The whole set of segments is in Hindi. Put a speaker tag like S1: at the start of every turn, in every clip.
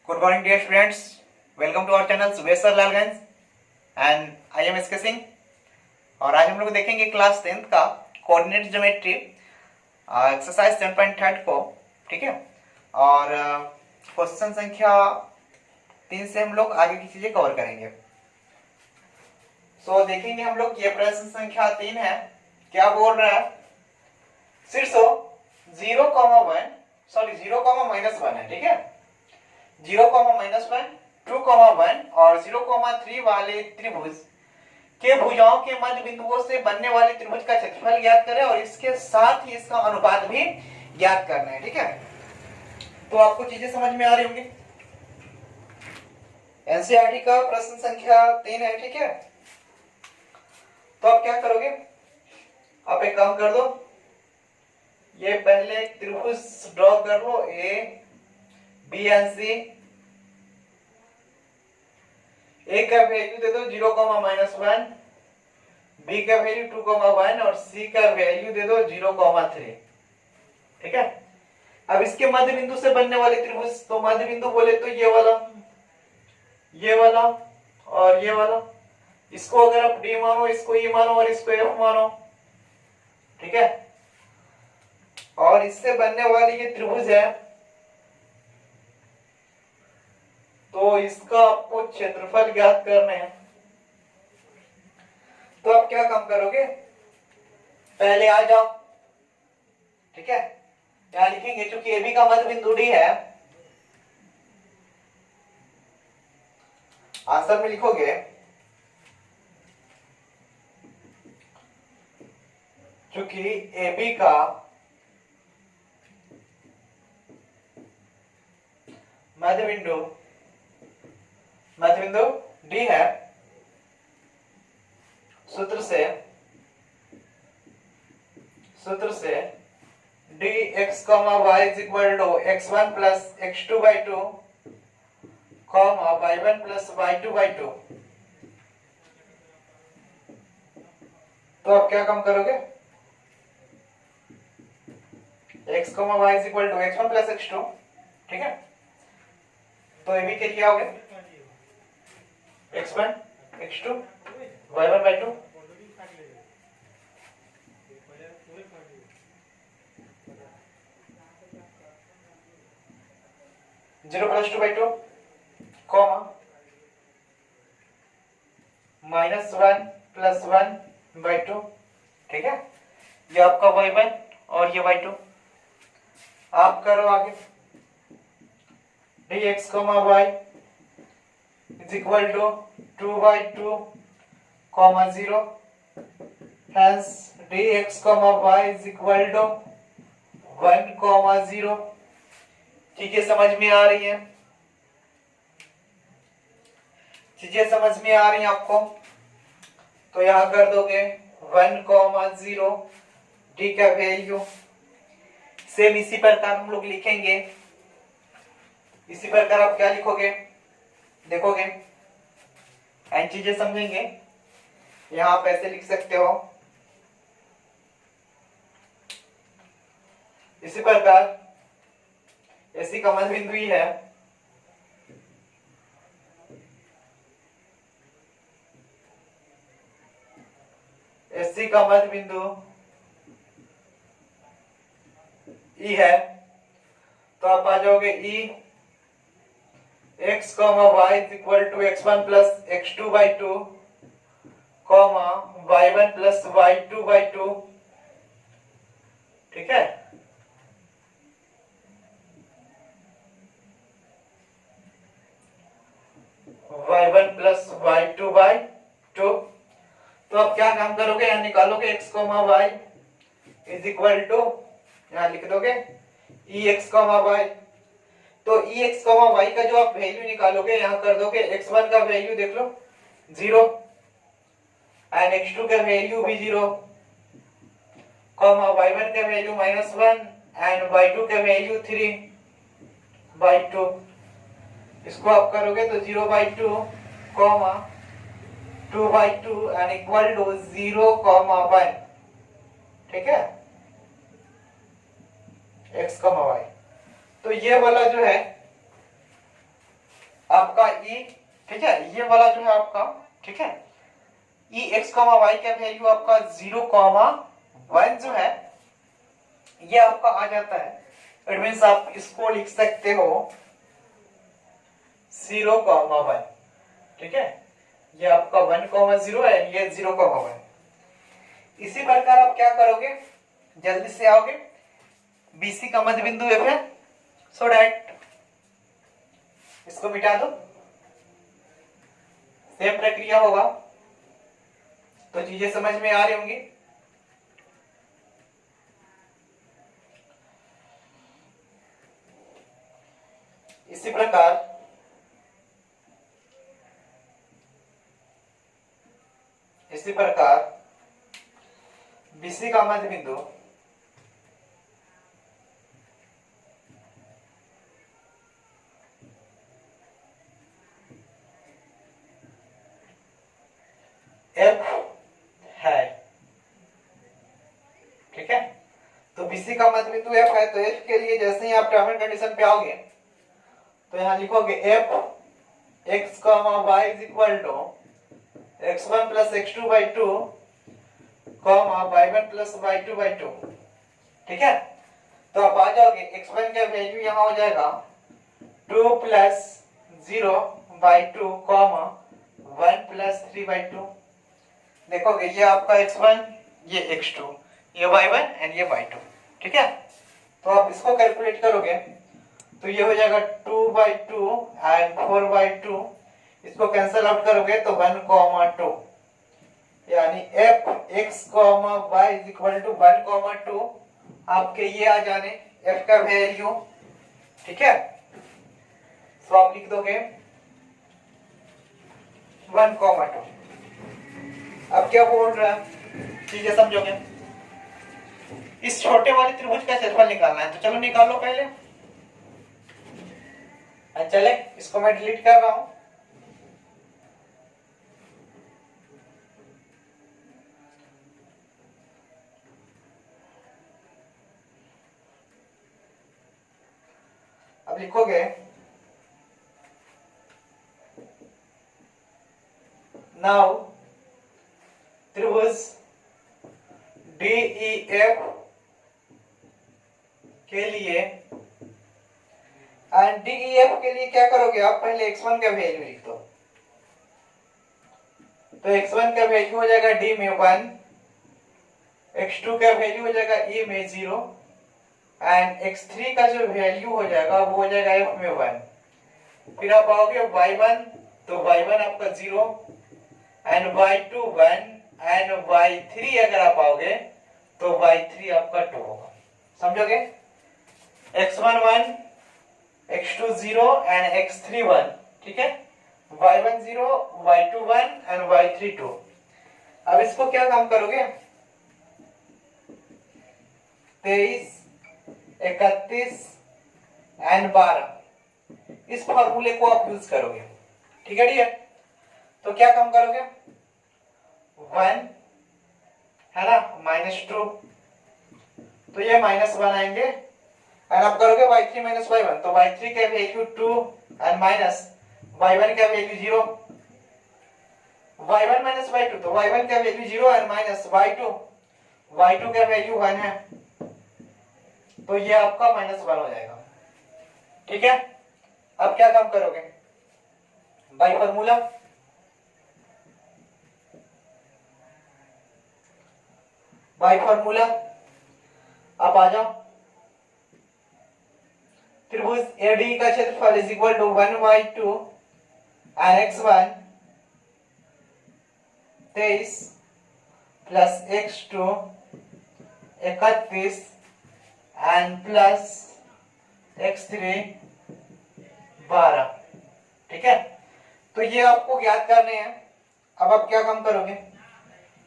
S1: Good morning, dear students. Welcome to our channel Subesh Lalganj and I am SK Singh. और आज हम लोग देखेंगे क्लास 10th का कोऑर्डिनेट ज्योमेट्री एक्सरसाइज 10.3 को। ठीक है, और क्वेश्चन संख्या 3 से हम लोग आगे की चीजें कवर करेंगे। सो देखेंगे हम लोग, ये प्रश्न संख्या 3 है। क्या बोल रहा है? शीर्षो 0,1 सॉरी 0,-1 है। ठीक है, 0,-1, 2,1 और 0,3 वाले त्रिभुज के भुजाओं के मध्य बिंदुओं से बनने वाले त्रिभुज का क्षेत्रफल ज्ञात करें और इसके साथ ही इसका अनुपात भी ज्ञात करना है। ठीक है, तो आपको चीजें समझ में आ रही होंगी। एनसीईआरटी का प्रश्न संख्या 3 है। ठीक है, तो आप क्या करोगे? आप एक काम कर दो, ये पहले एक त्रिभुज ड्रॉ कर लो, ए बी एंड सी। ए का वैल्यू दे दो 0,-1, बी का वैल्यू 2,1 और सी का वैल्यू दे दो 0,3। ठीक है, अब इसके मध्य बिंदु से बनने वाले त्रिभुज, तो मध्य बिंदु बोले तो ये वाला और ये वाला। इसको अगर आप डी मानो, इसको ई मानो और इसको एफ मानो। ठीक है, और इससे बनने वाली ये त्रिभुज है, तो इसका आपको क्षेत्रफल ज्ञात करने हैं। तो आप क्या काम करोगे? पहले आ जाओ। ठीक है, यहां लिखेंगे चूंकि ए बी का मध्य बिंदु डी है, आंसर में लिखोगे चूंकि ए बी का मध्य बिंदु डी है, सूत्र से D x comma y is equal to x1 plus x2 by 2 comma y1 plus y2 by 2। तो आप क्या काम करोगे? x comma y is equal to x1 plus x2। ठीक है, तो ये भी क्या किया होगे? x1 x2 y1 by 2। Zero plus 2 by 2 comma -1 plus 1 by 2। ठीक है, ये आपका y1 और ये y2। आप करो आगे, dx y is equal to 2 by 2 comma 0, hence dx y is equal to 1 comma 0। ठीक है, समझ में आ रही है? चीजें समझ में आ रही हैं आपको? तो यहां कर दोगे 1 comma 0 डी का वैल्यू। सेम इसी प्रकार हम लोग लिखेंगे। इसी प्रकार आप क्या लिखोगे? देखोगे एंड चीजें समझेंगे। यहां आप ऐसे लिख सकते हो, इसी प्रकार ऐसी का मध्य बिंदु ही है, ऐसी का मध्य बिंदु ई है। तो आप आ जाओगे ई x y is equal to x1 plus x2 by 2 comma y1 plus y2 by 2। ठीक है, y1 plus y2 by 2। तो आप क्या काम करोगे? यहां निकालोगे x y is equal to, यहां लिख दोगे ex y। तो ex y का जो आप वैल्यू निकालोगे, यहां कर दोगे x1 का वैल्यू देख लो 0 एंड x2 का वैल्यू भी 0 कॉमा y1 का वैल्यू -1 एंड y2 का वैल्यू 3 बाई 2। इसको आप करोगे तो 0 by 2 comma 2 by 2 and equal to 0 comma 1। ठीक है, x y। तो ये वाला जो है आपका ई, ठीक है, ये वाला जो है आपका, ठीक है, ई एक्स कॉमा वाई का वैल्यू आपका 0,1 जो है ये आपका आ जाता है। इट मीन्स आप इसको लिख सकते हो 0,1, ठीक है, ये आपका 1,0 है, ये 0,1। इसी प्रकार आप क्या करोगे, जल्दी से आओगे, बीसी का मध्य बिंदु एफ है, सो डैट इसको मिटा दो, सेम प्रक्रिया होगा। तो चीजें समझ में आ रही होंगी। इसी प्रकार बीसी का मध्य बिंदु एफ है, ठीक है। तो बीसी का मध्य बिंदु एफ है, तो एफ के लिए जैसे ही आप टर्म एंड कंडीशन पे आओगे तो यहां लिखोगे f x comma y is equal to x1 plus x2 by 2 comma y1 plus y2 by 2, ठीक है। तो आप आ जाओगे x1 का वैल्यू यहां हो जाएगा 2 plus 0 by 2 comma 1 plus 3 by 2। देखोगे ये आपका x1, ये x2, ये y1 एंड ये y2, ठीक है। तो आप इसको कैलकुलेट करोगे तो ये हो जाएगा 2 बाई 2 एंड 4 बाई 2, इसको कैंसिल आउट करोगे तो 1,2, यानी f x y is equal to 1,2 आपके ये आ जाने f का वैल्यू, ठीक है। तो आप लिख दोगे 1,2। अब क्या बोल रहा है, चीजें समझोगे। इस छोटे वाले त्रिभुज का क्षेत्रफल निकालना है, तो चलो निकालो पहले। चले, इसको मैं डिलीट कर रहा हूं। अब लिखोगे नाउ त्रिभुज DEF के लिए, एंड DEF के लिए क्या करोगे आप, पहले x1 का वैल्यू लिख दो। तो x1 का वैल्यू हो जाएगा D में 1, x2 का वैल्यू हो जाएगा E में 0 एंड x3 का जो वैल्यू हो जाएगा वो हो जाएगा F में 1। फिर आप आओगे y1, तो y1 आपका 0 एंड y2 1 एंड y3 अगर आप आओगे तो y3 आपका 2 होगा, समझोगे। x1 1, x2 0 एंड x3 1, ठीक है, y1 0, y2 1 एंड y3 2। अब इसको क्या काम करोगे, 23, 31 एंड 12, इस फॉर्मूले को आप यूज करोगे, ठीक है डियर। तो क्या काम करोगे, 1 है ना, -2, तो ये -1 आएंगे एंड आप करोगे y3 माइनस y1, तो y3 का वैल्यू 2 एंड माइनस y1 का वैल्यू 0, y1 माइनस y2, तो y1 का वैल्यू 0 एंड माइनस y2 का वैल्यू 1 है, तो ये आपका -1 हो जाएगा, ठीक है। अब क्या काम करोगे, बाय फॉर्मूला आप आ जाओ। त्रिभुज AD का क्षेत्रफल is equal to 1/2 and x1 23 plus x2 31 and plus x3 12, ठीक है। तो ये आपको ज्ञात करने हैं। अब आप क्या काम करोगे,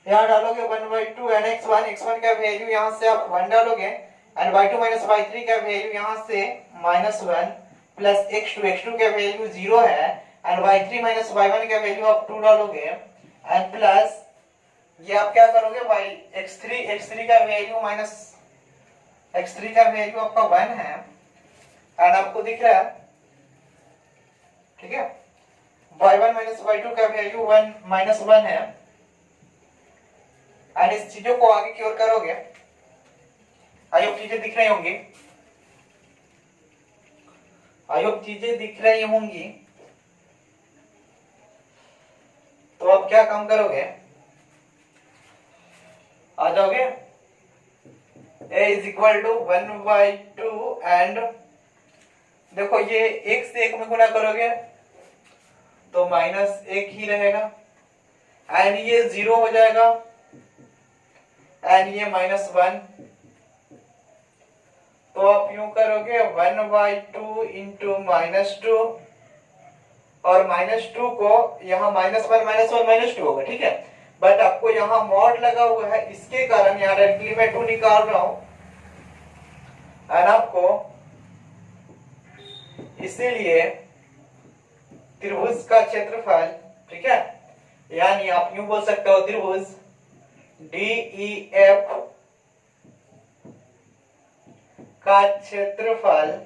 S1: यहाँ डालोगे 1/2 एंड x1 का वैल्यू यहाँ से आप 1 डालोगे एंड y2 माइनस y3 का वैल्यू यहाँ से -1 प्लस x2 का वैल्यू 0 है एंड y3 माइनस y1 का वैल्यू आप 2 डालोगे एंड प्लस ये आप क्या करोगे, x3 का वैल्यू माइनस x3 का वैल्यू आपका 1 है एंड आपको दिख रहा है ठीक है। y1 माइनस y2 का वैल्यू 1 माइनस 1 है। एंड इस चीजों को आगे की ओर करोगे, आई होप चीजें दिख रही होंगी, आई होप चीजें दिख रही होंगी। तो अब क्या काम करोगे, आ जाओगे a is equal to 1/2 and देखो ये एक से एक में गुना करोगे तो माइनस एक ही रहेगा एंड ये 0 हो जाएगा एंड ये -1। तो आप यूं करोगे 1/2 इंटू -2 और -2 को यहाँ -1 -2 होगा, ठीक है। बट आपको यहाँ मॉड लगा हुआ है, इसके कारण यहाँ डायरेक्टली मैं 2 निकाल रहा हूं एंड आपको इसीलिए त्रिभुज का क्षेत्रफल, ठीक है, यानी आप यूं बोल सकते हो त्रिभुज DEF का क्षेत्रफल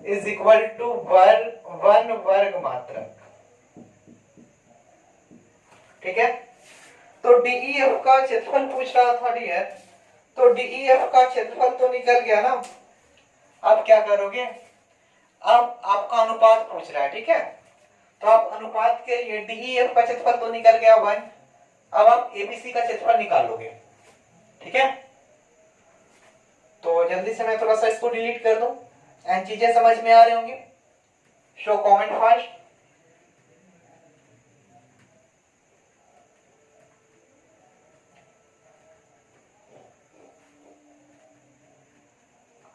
S1: इज इक्वल टू 1 वर्ग मात्रक, ठीक है। तो DEF का क्षेत्रफल पूछ रहा था डियर, तो DEF का क्षेत्रफल तो निकल गया ना। अब क्या करोगे, अब आपका अनुपात पूछ रहा है, ठीक है। तो आप अनुपात के लिए DEF का क्षेत्रफल तो निकल गया 1, अब आप ABC का क्षेत्रफल निकाल लोगे, ठीक है। तो जल्दी से मैं थोड़ा सा इसको डिलीट कर दूं एंड चीजें समझ में आ रही होंगी। Show comment fast.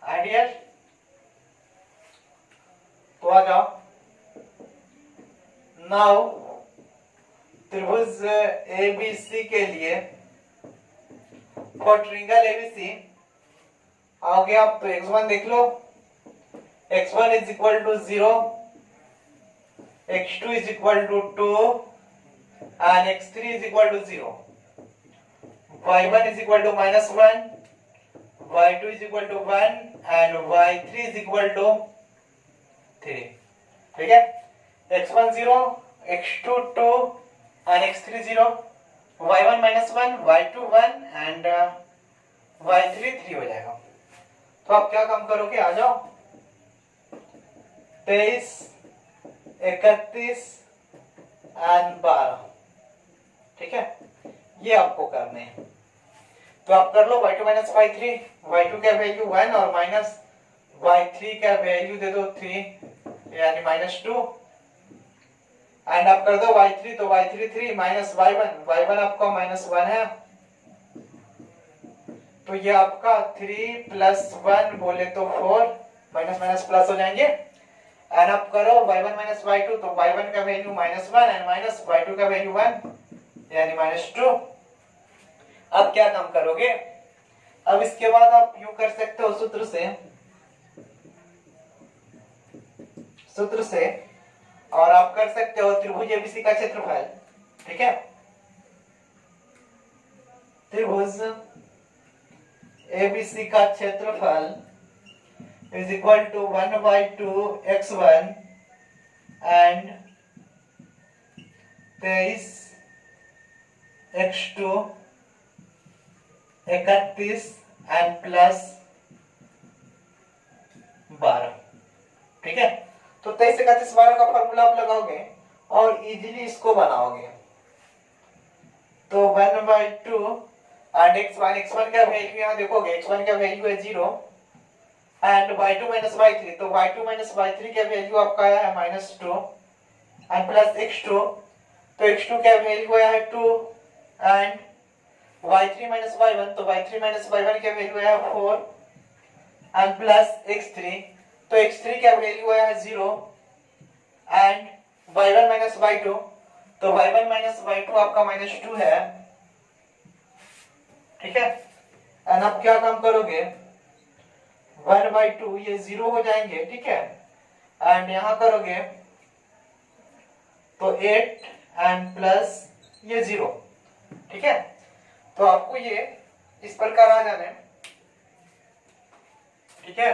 S1: आइडियल, तो आ जाओ। नाउ त्रिभुज ABC के लिए फॉर ट्रायंगल ABC आओगे आप तो x1 देख लो, x1 is equal to 0, x2 is equal to 2 and x3 is equal to 0, y1 is equal to -1, y2 is equal to 1 and y3 is equal to 3, ठीक है। x1 0, x2 2 and x3 0, y1 -1, y2 1 and y3 3 हो जाएगा। तो आप क्या काम करोगे, आ जाओ 23, 31 एंड 12, ठीक है, ये आपको करने हैं। तो आप कर लो y2 माइनस y3, y2 का वैल्यू 1 और माइनस y3 का वैल्यू दे दो 3 यानी -2 एंड आप कर दो y3, तो y3 3 माइनस y1 आपका -1 है, तो ये आपका 3 प्लस 1 बोले तो 4, माइनस माइनस प्लस हो जाएंगे एंड आप करो y1 माइनस y2, तो y1 का वैल्यू -1 एंड माइनस y2 का वैल्यू 1 यानी -2। अब क्या काम करोगे, अब इसके बाद आप यूं कर सकते हो सूत्र से और आप कर सकते हो त्रिभुज ABC का क्षेत्रफल, ठीक है। त्रिभुज ABC का क्षेत्रफल is equal to 1/2 x1 and 23 x2 31 and plus 12, ठीक है। तो 23 31 12 का फॉर्मूला आप लगाओगे और इजीली इसको बनाओगे। तो 1/2 एंड x1 का वैल्यू यहाँ देखोगे, x1 का वैल्यू है 0 एंड y2 माइनस y3, तो y2 माइनस y3 का वैल्यू आपका आया है -2 एंड प्लस x2, तो x2 का वैल्यू आया है 2 एंड y3 माइनस y1, तो y3 माइनस y1 का वैल्यू आया है 4 एंड प्लस x3, तो x3 का वैल्यू आया है 0 एंड y1 माइनस y2, तो y1 माइनस y2 आपका -2 है, ठीक है। एंड आप क्या काम करोगे, 1/2 ये 0 हो जाएंगे, ठीक है, एंड यहां करोगे तो 8 एंड प्लस ये 0, ठीक है। तो आपको ये इस प्रकार आ जाना है, ठीक है।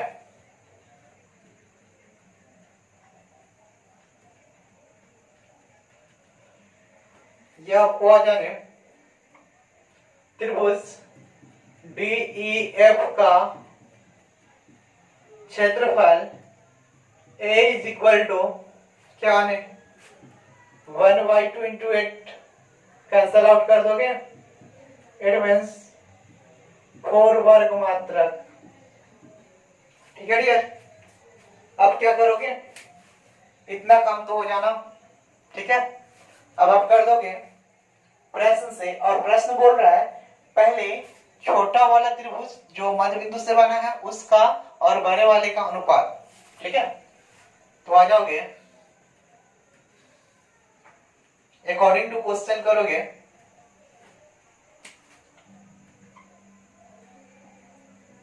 S1: ये आपको आ जाने त्रिभुज DEF का क्षेत्रफल A इज इक्वल टू क्या आने 1/2 इंटू 8 कैंसल आउट कर दोगे, इट मीन्स 4 वर्ग मात्रक। ठीक है डियर, अब क्या करोगे, इतना काम तो हो जाना। ठीक है, अब आप कर दोगे प्रश्न से, और प्रश्न बोल रहा है पहले छोटा वाला त्रिभुज जो मध्य बिंदु से बना है उसका और बड़े वाले का अनुपात। ठीक है, तो आ जाओगे अकॉर्डिंग टू क्वेश्चन करोगे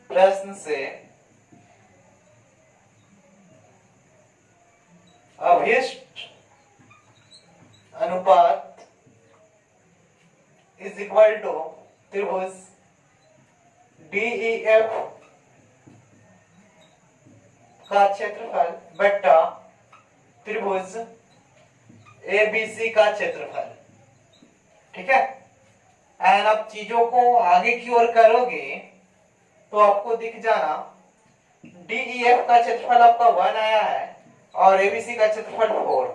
S1: प्रश्न से अभिष्ट अनुपात इज इक्वल टू त्रिभुज DEF का क्षेत्रफल बट्टा त्रिभुज ABC का क्षेत्रफल। ठीक है, एंड अब चीजों को आगे की ओर करोगे तो आपको दिख जाना DEF का क्षेत्रफल आपका 1 आया है और ABC का क्षेत्रफल 4।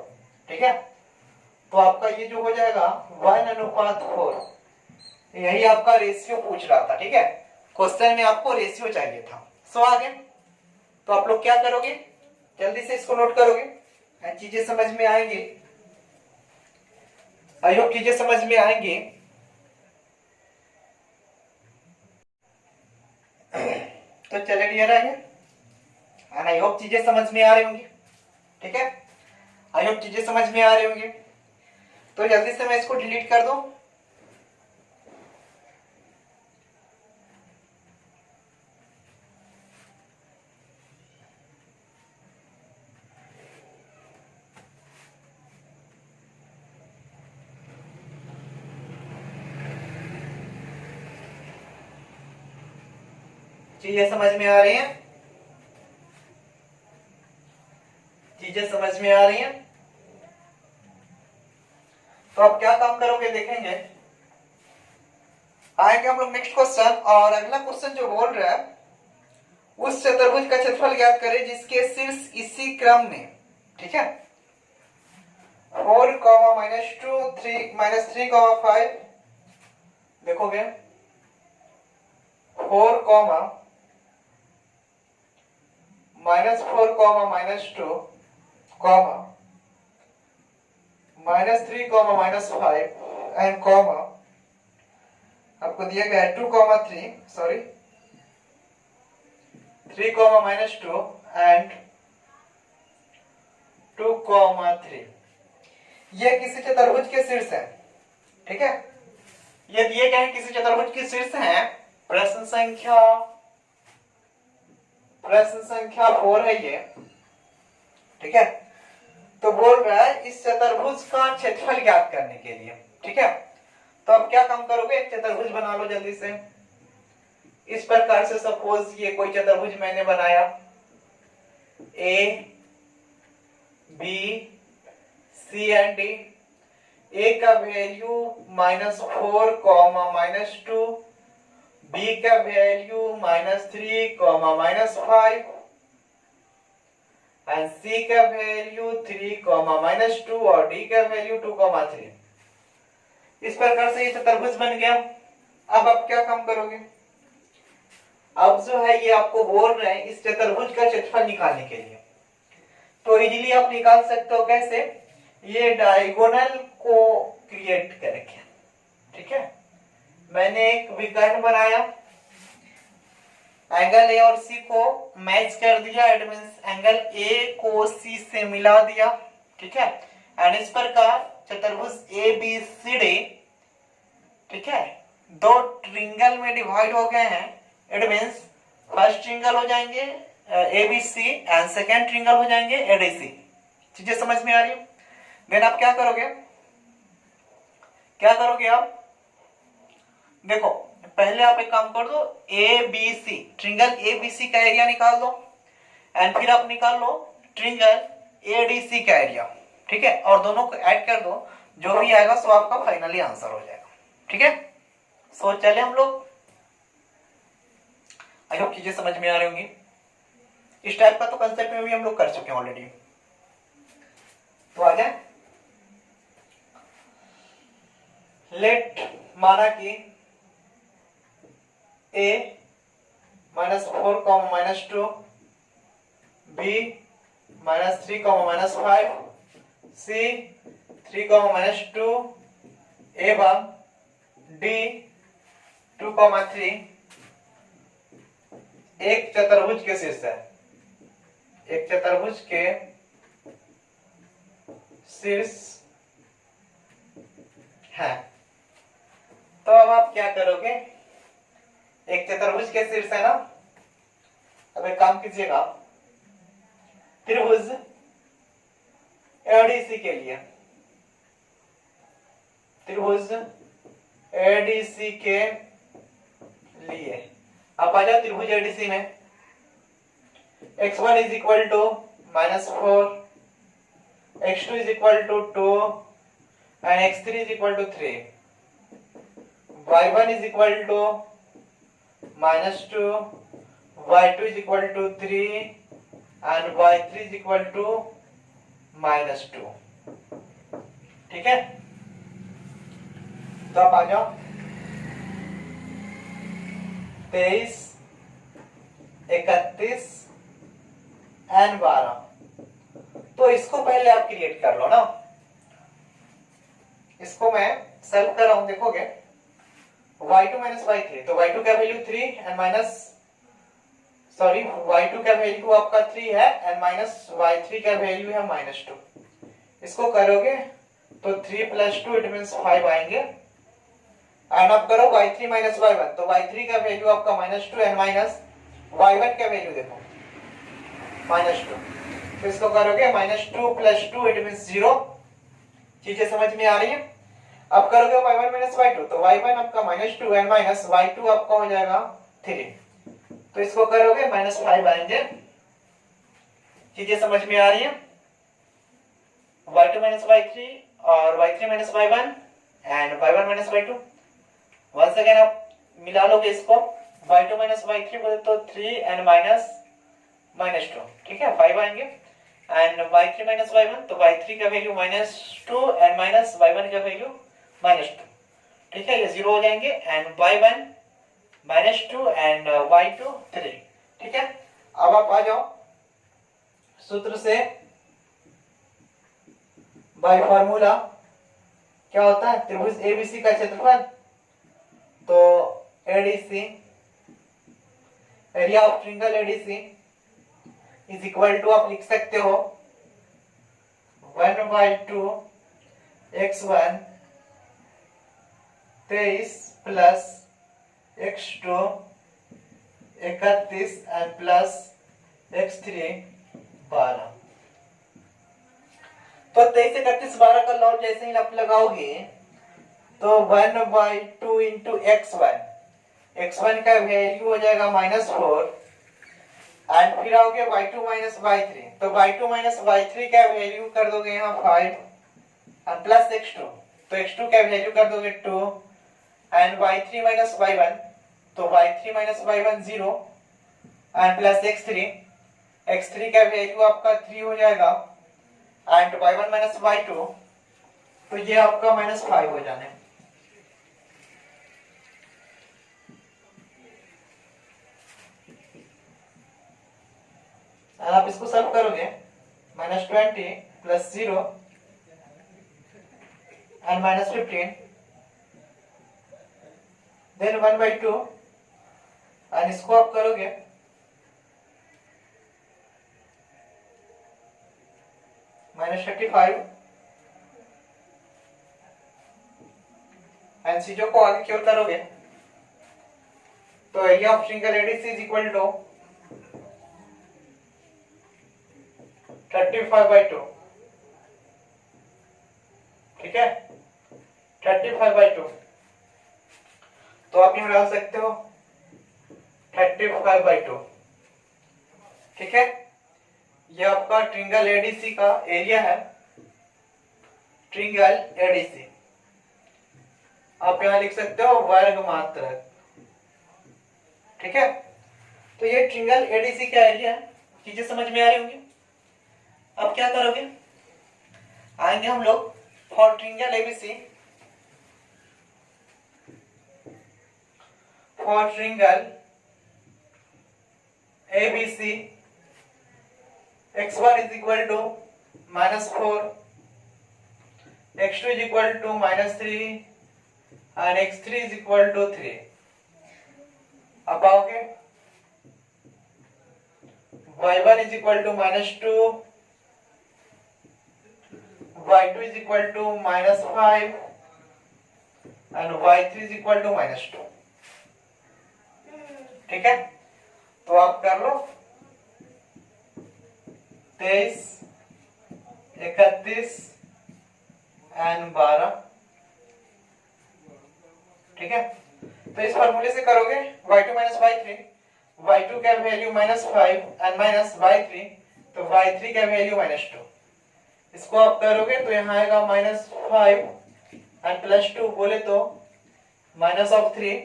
S1: ठीक है, तो आपका ये जो हो जाएगा 1:4। यही आपका रेशियो पूछ रहा था। ठीक है, क्वेश्चन में आपको रेशियो चाहिए था। सो आगे तो आप लोग क्या करोगे, जल्दी से इसको नोट करोगे, चीजें समझ में आएंगी। आई होप चीजें समझ में आएंगी। तो चले डियर आगे, एंड आई होप चीजें समझ में आ रही होंगी। ठीक है, आई होप चीजें समझ में आ रही होंगी। तो जल्दी से मैं इसको डिलीट कर दूं। चीजें समझ में आ रही हैं, चीजें समझ में आ रही हैं। तो आप क्या काम करोगे देखेंगे, आएंगे हम लोग नेक्स्ट क्वेश्चन। और अगला क्वेश्चन जो बोल रहा है उस चतुर्भुज का क्षेत्रफल ज्ञात करें जिसके शीर्ष इसी क्रम में। ठीक है, 4, -2, 3, -3, 5 देखोगे 4, -4, -2, -3, -5 एंड आपको दिया गया है 2, 3, सॉरी 3, -2 एंड 2, 3। ये किसी चतुर्भुज के शीर्ष है। ठीक है, ये दिए गए किसी चतुर्भुज के शीर्ष है। प्रश्न संख्या 4 है ये। ठीक है, तो बोल रहा है इस चतुर्भुज का क्षेत्रफल ज्ञात करने के लिए। ठीक है, तो अब क्या काम करोगे, एक चतुर्भुज बना लो जल्दी से। इस प्रकार से सपोज ये कोई चतुर्भुज मैंने बनाया, A B C and D। A का वैल्यू -4, -2, B का वैल्यू -3, -5 एंड C का वैल्यू 3, -2 और D का वैल्यू 2, 3। इस प्रकार से ये चतुर्भुज बन गया। अब आप क्या काम करोगे, अब जो है ये आपको बोल रहे हैं इस चतुर्भुज का क्षेत्रफल निकालने के लिए। तो इजीली आप निकाल सकते हो, कैसे, ये डायगोनल को क्रिएट करके। ठीक है, मैंने एक विकर्ण बनाया, एंगल ए और सी को मैच कर दिया, इट मींस एंगल ए को सी से मिला दिया। ठीक है, एंड इस प्रकार चतुर्भुज ABCD, ठीक है, दो ट्रिंगल में डिवाइड हो गए हैं। इट मींस फर्स्ट ट्रिंगल हो जाएंगे ABC एंड सेकेंड ट्रिंगल हो जाएंगे ADC। चीजें समझ में आ रही है। देन आप क्या करोगे, आप देखो पहले आप एक काम कर दो, ABC ट्रिंगल ABC का एरिया निकाल दो, एंड फिर आप निकाल लो ट्रिंगल ADC का एरिया। ठीक है, और दोनों को ऐड कर दो जो भी आएगा सो आपका फाइनली आंसर हो जाएगा। ठीक है, सो चले हम लोग, आई होप चीजें समझ में आ रही होंगी। इस टाइप का तो कंसेप्ट में भी हम लोग कर चुके हैं ऑलरेडी। तो आ जाए, लेट माना कि a -4, -2, b -3, -5, c 3, -2, एवं d 2, 3 एक चतुर्भुज के शीर्ष है, एक चतुर्भुज के शीर्ष है। तो अब आप क्या करोगे, एक चतुर्भुज के शीर्ष है ना, अब एक काम कीजिएगा, त्रिभुज एडीसी के लिए, त्रिभुज एडीसी के लिए आप आ जाओ त्रिभुज एडीसी में। x1 = -4, x2 = 2 and x3 = 3, y1 = -2, y2 = 3 and y3 = -2। ठीक है, तो आप आ जाओ 23, 31 and 12। तो इसको पहले आप क्रिएट कर लो ना, इसको मैं सॉल्व कर रहा हूं, देखोगे y2 - y3, तो y2 का वैल्यू 3 एंड y2 का वैल्यू आपका 3 है एंड y3 का वैल्यू है -2। इसको करोगे तो 3 + 2 इट मींस 5 आएंगे एंड अब करो y3 - y1, तो y3 का वैल्यू आपका -2 एंड y1 का वैल्यू देखो -2, तो इसको करोगे -2 + 2 इट मींस 0। चीजें समझ में आ रही है? अब करोगे y1 - y2, तो y1 आपका -2 एंड y2 आपका हो जाएगा 3, तो इसको करोगे -5 आएंगे। चीजें समझ में आ रही है? y2 - y3 और y3 - y1 and y1 - y2। Once again आप मिला लोगे इसको, y2 - y3 बोले तो 3 एंड -2, ठीक है 5 आएंगे एंड y3 - y1, तो y3 का वैल्यू -2 एंड y1 का वैल्यू -2, ठीक है, ये 0 हो जाएंगे एंड y1 -2 एंड y2 3। ठीक है, अब आप आ जाओ सूत्र से, बाय फार्मूला क्या होता है, त्रिभुज एबीसी का क्षेत्रफल, तो ADC, area of triangle ADC = आप लिख सकते हो 1/2 x1 23 plus x2 31 and plus x3 12। तो 23, 31, 12 का लॉग जैसे ही आप लगाओगे तो 1/2 इंटू x1 का वैल्यू हो जाएगा -4 एंड फिर आओगे y2 - y3, तो y2 - y3 का वैल्यू कर दोगे यहाँ 5 एंड प्लस x2, तो x2 का वैल्यू कर दोगे 2 एंड y3 - y1, तो y3 - y1 0 and plus x3 का वैल्यू आपका 3 हो जाएगा एंड y1 - y2, तो ये आपका -5 हो जाने। आप इसको सॉल्व करोगे -20 प्लस 0 एंड -15 देन 1/2 एंड इसको आप करोगे -35 एंड चीजों को आगे क्यों करोगे तो एरिया ऑफ ट्रायंगल एडीसी = 35/2, ठीक है 35/2, तो आप यहां डाल सकते हो 35/2। ठीक है, ये आपका ट्रायंगल एडीसी का एरिया है, ट्रिंगल एडीसी। आप यहां लिख सकते हो वर्ग मात्रक। ठीक है, तो ये ट्रिंगल एडीसी का एरिया चीजें समझ में आ रही होंगी। अब क्या करोगे, आएंगे हम लोग for triangle ABC, for triangle ABC x1 is equal to -4, x2 is equal to -3 and x3 is equal to 3। अब आओगे y1 is equal to -2, y2 is equal to -5 and y3 is equal to -2। ठीक है, तो आप कर लो 23, 31 एंड 12। ठीक है, तो इस फॉर्मूले से करोगे y2 माइनस y3, y2 का वैल्यू -5 एंड माइनस y3, तो y3 का वैल्यू -2। इसको आप करोगे तो यहाँ आएगा -5 एंड +2 बोले तो -3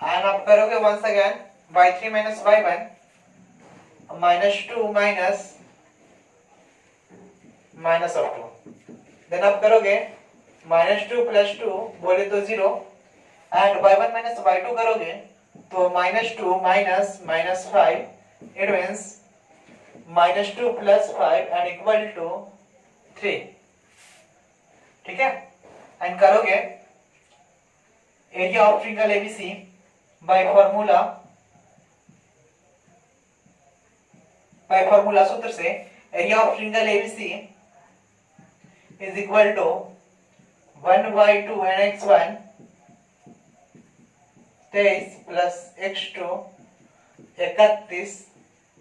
S1: एंड आप करोगे once again y3 minus y1 -2 -2, then आप करोगे -2 + 2 बोले तो 0 एंड y1 माइनस y2 करोगे तो -2 -5, it means -2 + 5 and equal to 3। ठीक है, एंड करोगे area of triangle ABC by formula सूत्र से area of triangle ABC is equal to 1/2 and x1 23 plus x2 31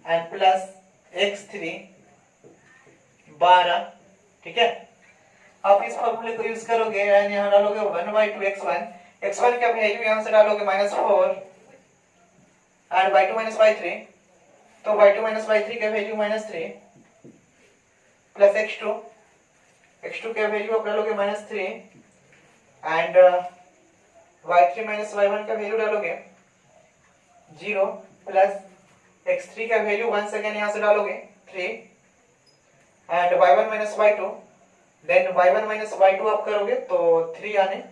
S1: and plus x3 12। ठीक है, आप इस फॉर्मूले को यूज करोगे एंड यहाँ डालोगे 1/2 x1 का वैल्यू यहाँ से डालोगे -4 एंड y2 माइनस y3, तो y2 माइनस y3 का वैल्यू -3 प्लस x2 का वैल्यू आप डालोगे -3 एंड y3 माइनस y1 का वैल्यू डालोगे 0 प्लस x3 का वैल्यू वंस अगेन यहाँ से डालोगे 3 and y1 minus y2, then y1 minus y2 आप करोगे तो 3 आने।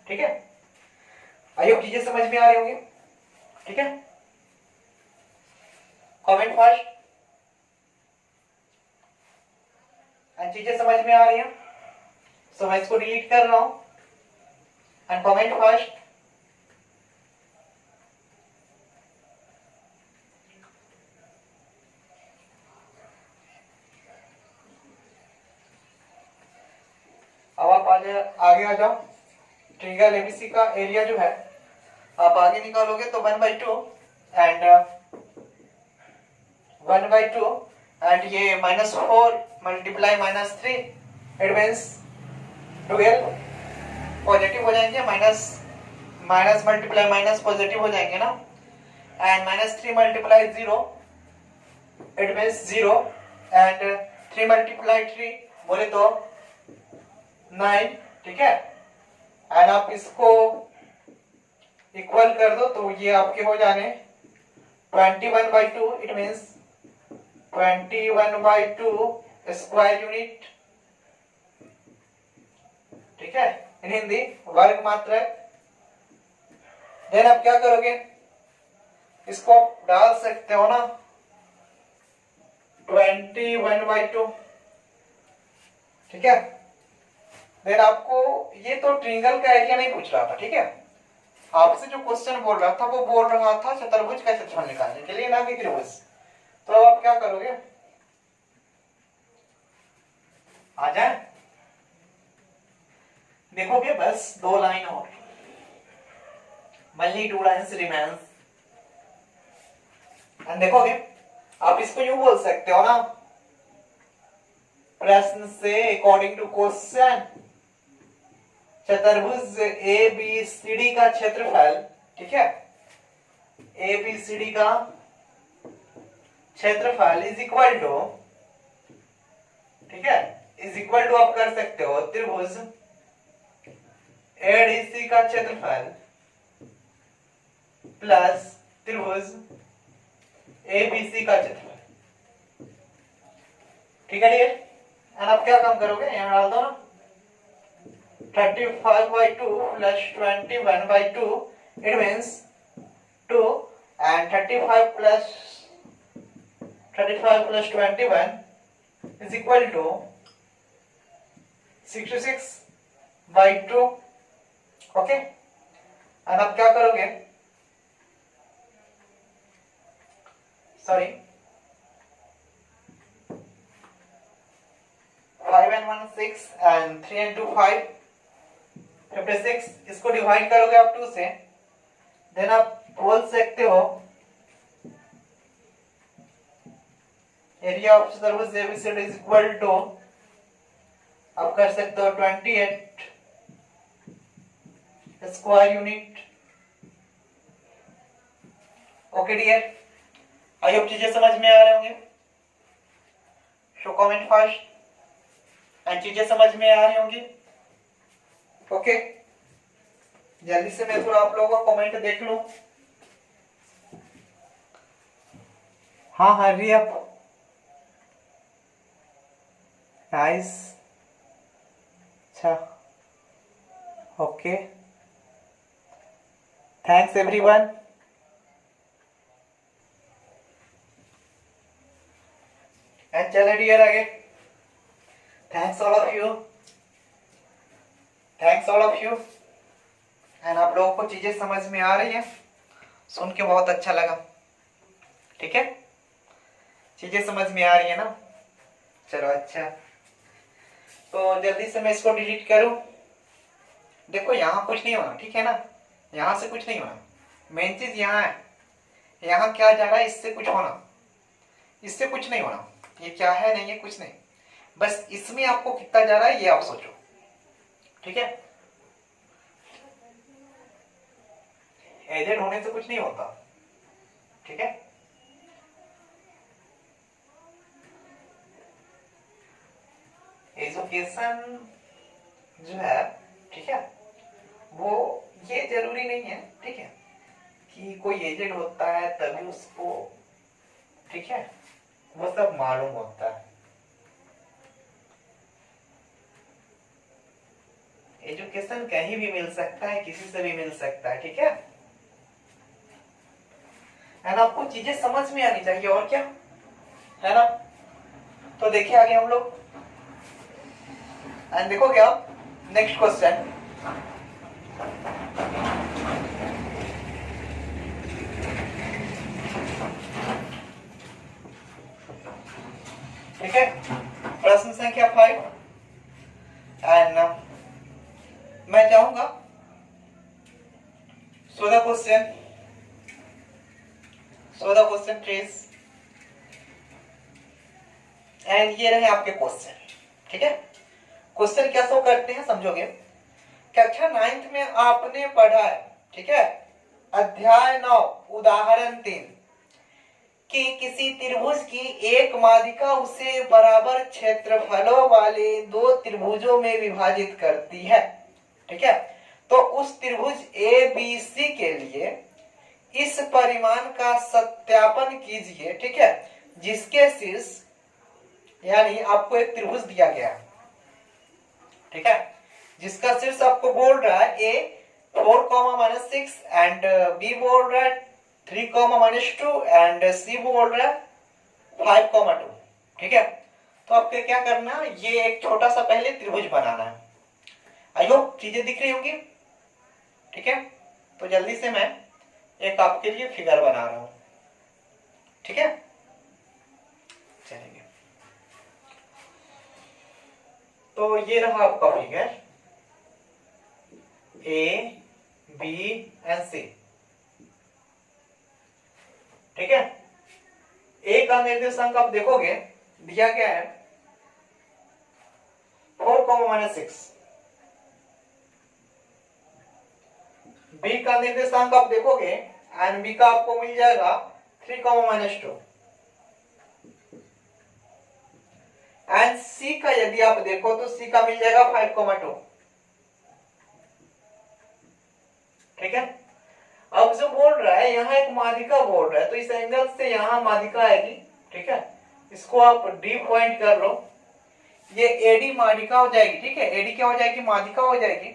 S1: ठीक है, आइए चीजें समझ में आ रही होंगी। ठीक है, कमेंट फर्स्ट, एंड चीजें समझ में आ रही हैं, सो मैं इसको डिलीट कर रहा हूं एंड कमेंट फर्स्ट। अब आप आगे आ जाओ। ट्रिंगल एबीसी का एरिया जो है आप आगे निकालोगे तो 1/2 एंड 1/2 एंड ये -4 मल्टीप्लाई -3, इट मींस 12 पॉजिटिव हो जाएंगे, माइनस मल्टीप्लाई माइनस पॉजिटिव हो जाएंगे ना, and -3 multiply 0, it means 0 and 3 multiply 3 बोले तो 9। ठीक है, एंड आप इसको इक्वल कर दो तो ये आपके हो जाने 21/2, इट मींस 21/2 स्क्वायर यूनिट। ठीक है, इन हिंदी वर्ग मात्रक। देन आप क्या करोगे, इसको आप डाल सकते हो ना 21/2। ठीक है, देन आपको ये तो ट्रिंगल का एरिया नहीं पूछ रहा था। ठीक है, आपसे जो क्वेश्चन बोल रहा था वो बोल रहा था चतुर्भुज का क्षेत्रफल निकालने के लिए, ना कि त्रिभुज। तो अब आप क्या करोगे, आ जाए देखोगे बस 2 लाइन और, मल्ली 2 लाइन्स रिमेन्स, एंड देखोगे आप इसको यूं बोल सकते हो ना, प्रश्न से अकॉर्डिंग टू क्वेश्चन चतुर्भुज ABCD का क्षेत्रफल, ठीक है, ABCD का क्षेत्रफल इज इक्वल टू, ठीक है, इज इक्वल टू आप कर सकते हो त्रिभुज एडीसी का क्षेत्रफल प्लस त्रिभुज एबीसी का क्षेत्रफल। ठीक है डियर, एंड आप क्या काम करोगे, यहां डाल दो ना 35/2 plus 21/2, it means 2 and 35 plus 21 is equal to 66/2। Okay, और अब क्या करोगे, सॉरी 5 and 1 6 and 3 and 2 5, 56, इसको डिवाइड करोगे आप 2 से, देन आप बोल सकते हो एरिया ऑफ त्रिभुज एबीसी इज इक्वल टू, आप कर सकते हो 28 square unit. Okay dear, I hope चीजें समझ में आ रहे होंगे। शो कमेंट फर्स्ट एंड चीजें समझ में आ रही होंगी। ओके, जल्दी से मैं थोड़ा आप लोगों का कमेंट देख लूं। हाँ हरी अप नाइस, अच्छा ओके, थैंक्स एवरीवन। एंड चलो डियर आगे, thanks all of you, thanks all of you. And आप लोगों को चीजें समझ में आ रही है, सुन के बहुत अच्छा लगा। ठीक है, चीजें समझ में आ रही है ना, चलो अच्छा। तो जल्दी से मैं इसको डिलीट करूं। देखो यहाँ कुछ नहीं होना, ठीक है ना, यहाँ से कुछ नहीं होना, मेन चीज यहाँ है, यहाँ क्या जा रहा है, इससे कुछ होना, इससे कुछ नहीं होना, ये क्या है, नहीं है कुछ नहीं, बस इसमें आपको कितना जा रहा है ये आप सोचो। ठीक है, एजेड होने से कुछ नहीं होता। ठीक है, एजुकेशन जो है, ठीक है, वो ये जरूरी नहीं है, ठीक है, कि कोई एजेड होता है तभी उसको, ठीक है, वो सब मालूम होता है। एजुकेशन कहीं भी मिल सकता है, किसी से भी मिल सकता है। ठीक है, एंड आपको चीजें समझ में आनी चाहिए, और क्या है ना। तो देखिए आगे हम लोग, एंड देखोगे आप नेक्स्ट क्वेश्चन। ठीक है, प्रश्न संख्या 5, एंड मैं चाहूंगा so the question please, and ये रहे आपके क्वेश्चन। ठीक है, क्वेश्चन क्या शो करते हैं समझोगे। कक्षा 9th में आपने पढ़ा है, ठीक है, अध्याय 9 उदाहरण 3 कि किसी त्रिभुज की एक माध्यिका उसे बराबर क्षेत्रफलों वाले दो त्रिभुजों में विभाजित करती है। ठीक है, तो उस त्रिभुज एबीसी के लिए इस परिमाण का सत्यापन कीजिए। ठीक है, जिसके शीर्ष, यानी आपको एक त्रिभुज दिया गया, ठीक है, जिसका शीर्ष आपको बोल रहा है ए 4,-6 एंड बी बोल रहा है 3,-2 एंड सी बोल रहा है 5,2। ठीक है, तो आपको क्या करना है, ये एक छोटा सा पहले त्रिभुज बनाना है। आई होप चीजें दिख रही होंगी। ठीक है, तो जल्दी से मैं एक आपके लिए फिगर बना रहा हूं। ठीक है, चलेंगे। तो ये रहा आपका फिगर ए बी एंड सी। ठीक है, ए का निर्देशांक आप देखोगे दिया गया है 4,-6। बी का निर्देशांक आप देखोगे एंड बी का आपको मिल जाएगा 3,-2। एंड सी का यदि आप देखो तो सी का मिल जाएगा 5,2। ठीक है। अब जो बोल रहा है यहाँ एक माध्यिका बोल रहा है, तो इस एंगल से यहाँ माध्यिका आएगी। ठीक है, इसको आप डी पॉइंट कर लो, ये एडी माध्यिका हो जाएगी। ठीक है, एडी क्या हो जाएगी, माध्यिका हो जाएगी।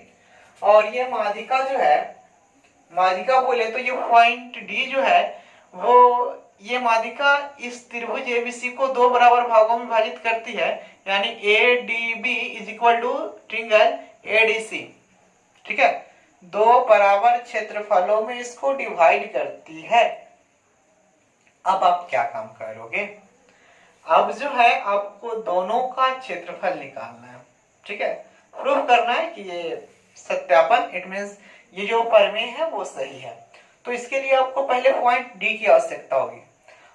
S1: और ये माध्यिका जो है, माध्यिका बोले तो ये पॉइंट डी जो है वो, ये माध्यिका इस त्रिभुज एबीसी को दो बराबर भागों में विभाजित करती है, यानी A D B is equal to triangle ADC. ठीक है, दो बराबर क्षेत्रफलों में इसको डिवाइड करती है। अब आप क्या काम करोगे, अब जो है आपको दोनों का क्षेत्रफल निकालना है। ठीक है, प्रूव करना है कि ये सत्यापन, इट मींस ये जो प्रमेय है वो सही है। तो इसके लिए आपको पहले पॉइंट डी की आवश्यकता होगी,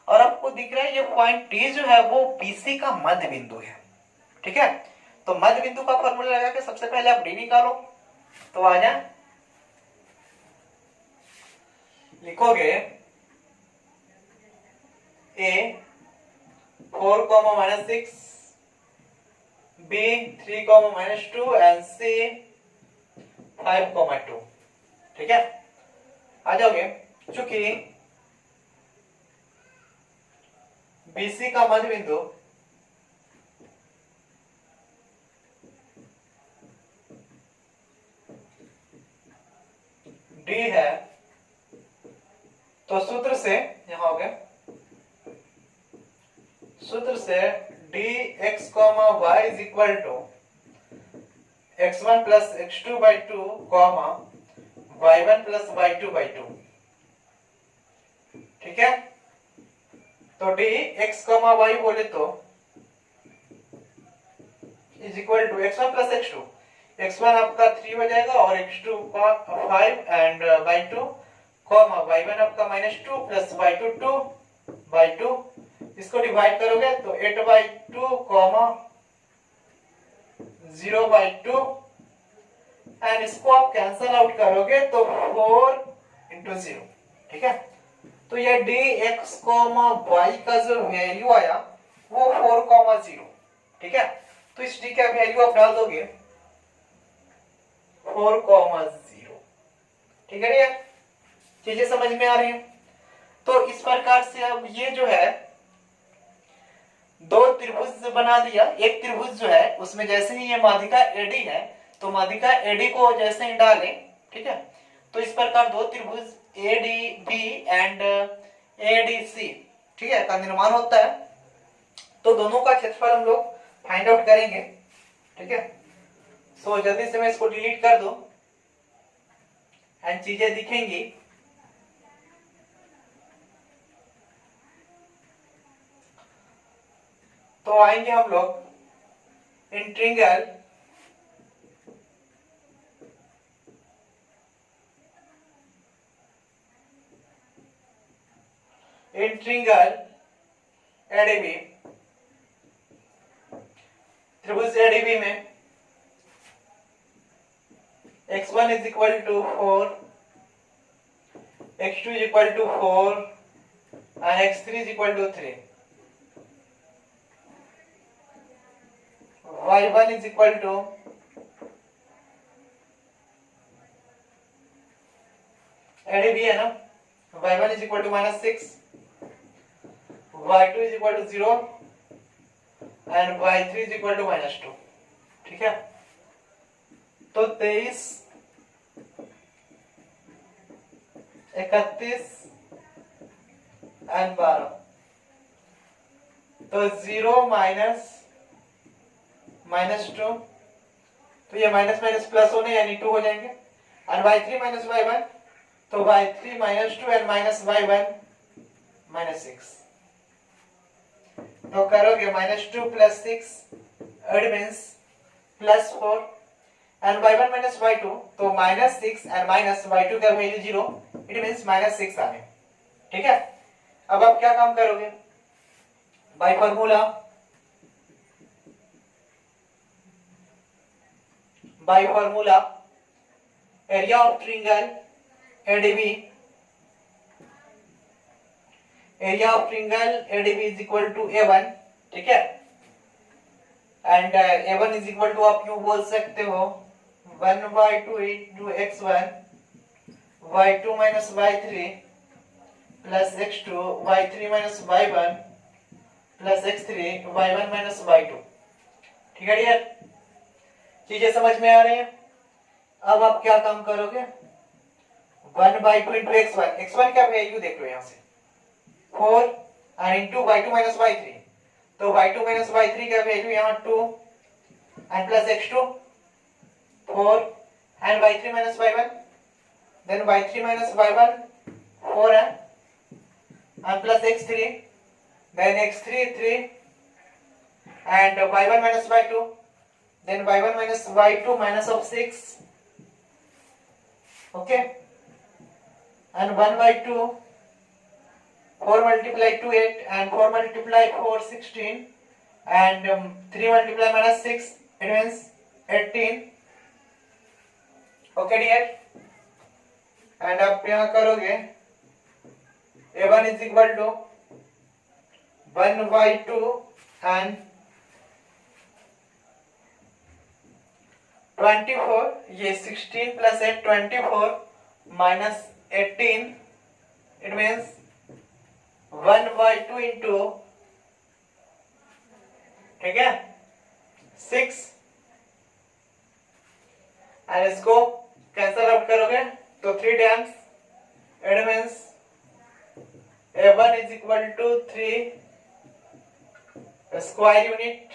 S1: और आपको दिख रहा है ये पॉइंट डी जो है वो बीसी का मध्य बिंदु है। ठीक है, तो मध्य बिंदु का फॉर्मूला लगा के सबसे पहले आप डी निकालो। तो आ जाए, लिखोगे ए 4,-6, B 3,-2 and C 5,2। ठीक है, आ जाओगे। चूंकि BC का मध्य बिंदु D है, तो सूत्र से यहां हो गया, सूत्र से dx, y is equal to x1 plus x2 by 2, y1 plus y2 by 2। ठीक है, तो dx, y बोले तो is equal to x1 plus x2, x1 आपका 3 हो जाएगा और x2 का 5 एंड बाई 2, y1 आपका -2 प्लस y2 2 बाई 2। इसको डिवाइड करोगे तो 8/2, 0/2, एंड इसको आप कैंसल आउट करोगे तो 4/0। ठीक है, तो ये dx, y का जो वैल्यू आया वो 4,0। ठीक है, तो इस d का वैल्यू आप डाल दोगे 4,0। ठीक है, ये चीजें समझ में आ रही हैं। तो इस प्रकार से अब ये जो है दो त्रिभुज बना दिया। एक त्रिभुज जो है उसमें जैसे ही ये माध्यिका एडी है, तो माध्यिका एडी को जैसे ही डालें, ठीक है, तो इस प्रकार दो त्रिभुज एडीबी एंड एडीसी, ठीक है, का निर्माण होता है। तो दोनों का क्षेत्रफल हम लोग फाइंड आउट करेंगे। ठीक है, सो जल्दी से मैं इसको डिलीट कर दूं एंड चीजें दिखेंगी। तो आएंगे हम लोग इन ट्रिंगल एडीबी, त्रिभुज एडीबी में x1 is equal to 4, x2 is equal to 4 and x3 is equal to 3, y1 is equal to ADB है ना, y1 is equal to -6, y2 is equal to 0 and y3 is equal to -2। ठीक है, तो 23, 31 एंड 12, तो 0 -2, तो ये माइनस माइनस प्लस होने यानी 2 हो जाएंगे, और y3 माइनस y1, तो y3 -2 एंड माइनस y1 -6। तो करोगे -2 plus 6, it means +4, and y1 minus y2, तो -6 एंड माइनस y2 का वैल्यू 0, इट मींस -6 आ गए। ठीक है, अब आप क्या काम करोगे, by formula, area of triangle ADB, area of triangle ADB is equal to A1। ठीक है, and a1 is equal to आप यूं बोल सकते हो 1/2 into x1 y2 minus y3 plus x2 y3 minus y1 plus x3 y1 minus y2। ठीक है डियर, चीजें समझ में आ रही हैं। अब आप क्या काम करोगे, 1/2 इंटू x1 क्या वैल्यू देख लो यहाँ से 4 and into y2 minus y3, तो y2 माइनस y3 का वैल्यू यहाँ 2 and plus x2 4 and y3 minus y1, then y3 minus y1 4 and plus x3, then x3 3 and y1 minus y2, then y1 minus y2 minus of 6, okay, and 1 by 2, 4 multiply 2 8 and 4 multiply 4 16 and 3 multiply minus 6 it means 18, okay dear, and आप यहाँ करोगे a1 is equal to 1 by 2 and 24, ये 16 plus 8 24 minus 18 it means 1 by 2 into, ठीक है 6, और इसको कैंसल आउट करोगे तो 3 times it means a1 is equal to 3 square unit,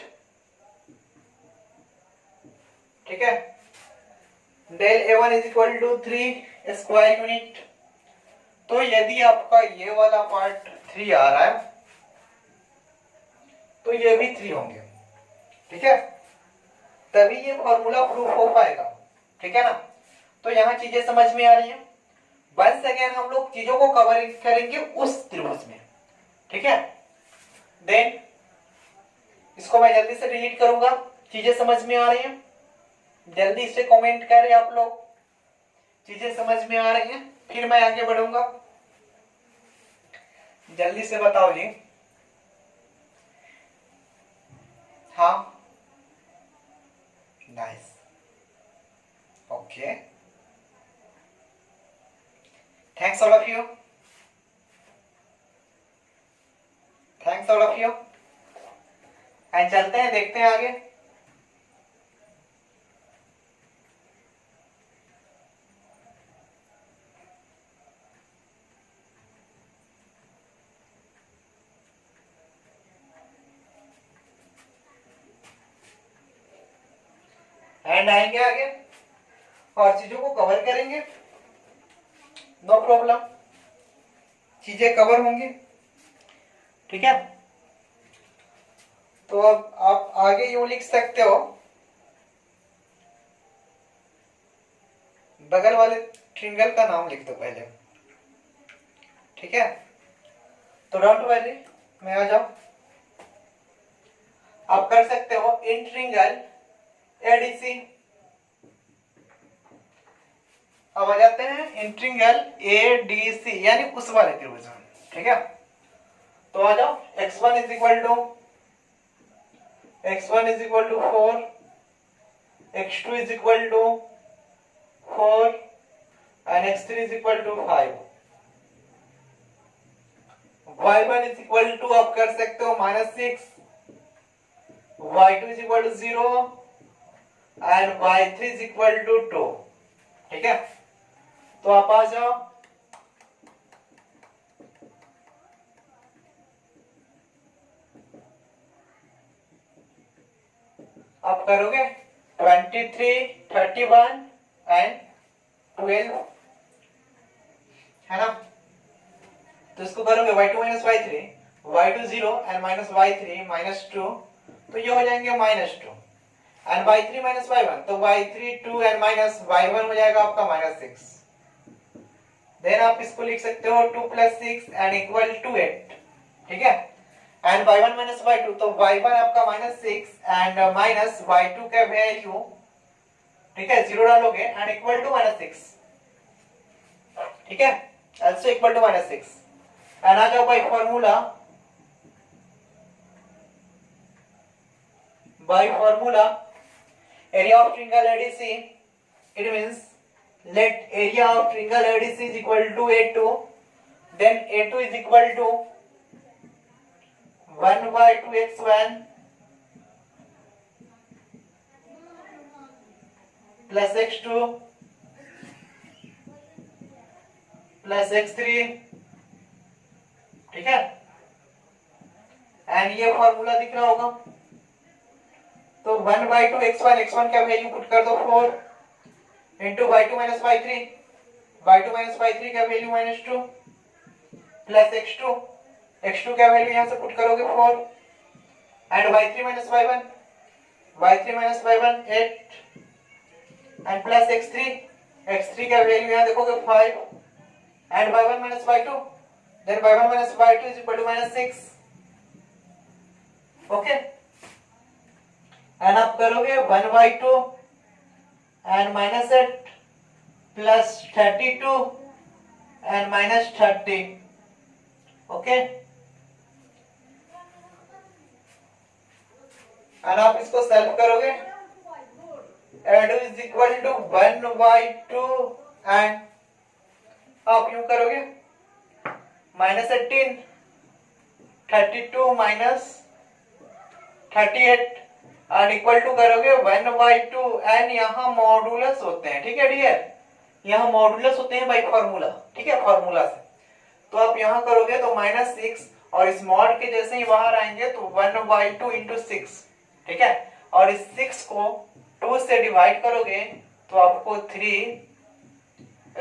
S1: ठीक है, डेल a1 is equal to 3 square unit. तो यदि आपका ये वाला पार्ट 3 आ रहा है तो ये भी 3 होंगे, ठीक है, तभी ये फॉर्मूला प्रूफ हो पाएगा, ठीक है ना। तो यहाँ चीजें समझ में आ रही हैं। वंस अगेन हम लोग चीजों को कवर करेंगे उस त्रिभुज में, ठीक है। देन इसको मैं जल्दी से डिलीट करूंगा, चीजें समझ में आ रही हैं, जल्दी से कमेंट करें आप लोग, चीजें समझ में आ रही हैं, फिर मैं आगे बढ़ूंगा, जल्दी से बताओ जी। हाँ nice, okay, thanks all of you, thanks all of you, and चलते हैं, देखते हैं आगे। एंड आएंगे आगे और चीजों को कवर करेंगे, नो प्रॉब्लम, चीजें कवर होंगी, ठीक है। तो अब आप आगे यूं लिख सकते हो, बगल वाले ट्रिंगल का नाम लिख दो पहले, ठीक है। तो डोंट वरी, मैं आ जाओ, आप कर सकते हो इन ट्रिंगल एडीसी। अब आ जाते हैं इन ट्रिंगल एडीसी यानी उस वाले त्रिभुज में, ठीक है। तो आ जाओ, x1 is equal to 4, x2 is equal to 4 and x3 is equal to 5, y1 is equal to आप कर सकते हो -6, y2 is equal to 0 and y3 is equal to 2, ठीक है। तो आप आ जाओ, आप करोगे 23, 31 एंड 12, है ना। तो इसको करोगे y2 minus y3, y2 0 and minus y3 -2, तो ये हो जाएंगे -2 एंड y3 माइनस y1, तो y3 2 एंड माइनस y1 हो जाएगा आपका -6। देन आप इसको लिख सकते हो 2 + 6 एंड इक्वल टू 8, ठीक है। एंड y1 माइनस y2, तो y1 आपका -6 एंड माइनस y2 का वैल्यू, ठीक है, 0 डालोगे एंड इक्वल टू -6, ठीक है, आल्सो इक्वल टू -6। एंड आ जाओ भाई formula by formula area of triangle ADC, it means let area of triangle ADC is equal to A2, then A2 is equal to 1 by 2x1 plus x2 plus x3, ठीक है। एंड ये फॉर्मूला दिख रहा होगा, तो 1 बाई 2 x1, x1 का वैल्यू पुट कर दो 4 into by 2 minus by 3, by 2 minus by 3 का वैल्यू -2 प्लस x2, x2 का वैल्यू यहां से पुट करोगे 4 and by 3 minus by 1, by 3 minus by 1 8 and plus x3, x3 का वैल्यू यहां देखोगे 5 and by 1 minus by 2, then by 1 minus by 2 is equal to -6, okay, and आप करोगे 1 by 2 and -8 plus 32 and -30, okay, and आप इसको सॉल्व करोगे and is equal to 1 by 2 and आप यूं करोगे -18 32 माइनस 38 और इक्वल टू करोगे 1 बाई 2 एंड यहाँ मॉडुलस होते हैं, ठीक है डियर, यहाँ मॉडुलस होते हैं बाई फॉर्मूला, ठीक है, फॉर्मूला से। तो आप यहाँ करोगे तो -6 और इस मॉड के जैसे ही बाहर आएंगे तो 1 बाई 2 इंटू 6, ठीक है, और इस 6 को 2 से डिवाइड करोगे तो आपको 3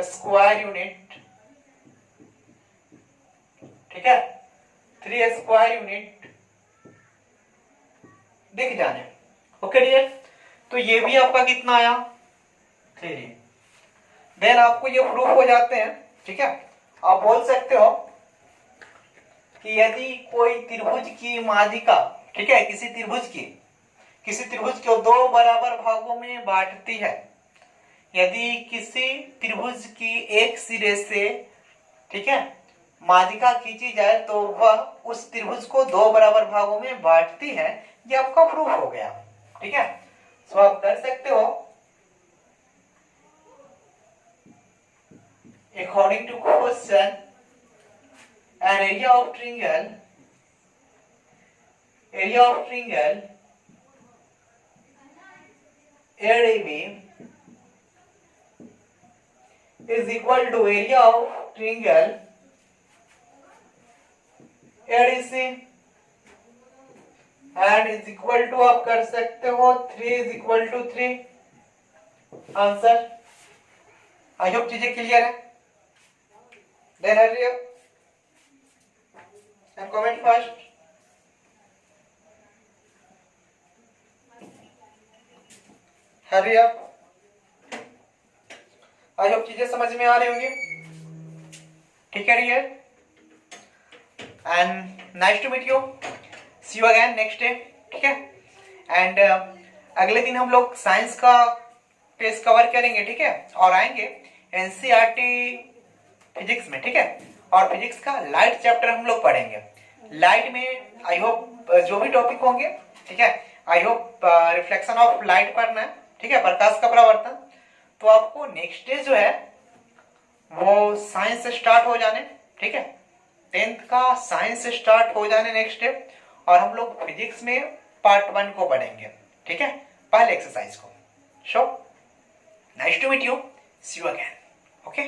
S1: स्क्वायर यूनिट, ठीक है, 3 स्क्वायर यूनिट दिख जाने, ओके डियर। तो ये भी आपका कितना आया 3। देन आपको ये प्रूफ हो जाते हैं, ठीक है। आप बोल सकते हो कि यदि कोई त्रिभुज की माध्यिका, ठीक है, किसी त्रिभुज को 2 बराबर भागों में बांटती है, यदि किसी त्रिभुज की एक सिरे से, ठीक है, माध्यिका खींची जाए तो वह उस त्रिभुज को 2 बराबर भागों में बांटती है, ये आपका प्रूफ हो गया, ठीक है। सो आप कर सकते हो according to question an area of triangle ADB is equal to area of triangle ADC and is equal to आप कर सकते हो 3 is equal to 3 answer. I hope चीजें क्लियर है। Then hurry up and comment first. Hurry up. I hope चीजें समझ में आ रही होंगी, ठीक है dear, and nice to meet you, see you again next day, ठीक है। एंड अगले दिन हम लोग साइंस का पेज कवर करेंगे, ठीक है, और आएंगे एनसीईआरटी फिजिक्स में, ठीक है, और फिजिक्स का लाइट चैप्टर हम लोग पढ़ेंगे। लाइट में आई होप जो भी टॉपिक होंगे, ठीक है, I hope reflection of light पढ़ना है, ठीक है, प्रकाश का परावर्तन। तो आपको नेक्स्ट डे जो है वो साइंस स्टार्ट हो जाने, ठीक है, 10th का साइंस स्टार्ट हो जाने नेक्स्ट डे, और हम लोग फिजिक्स में पार्ट 1 को पढ़ेंगे, ठीक है, पहले एक्सरसाइज को। So nice to meet you, see you again, okay.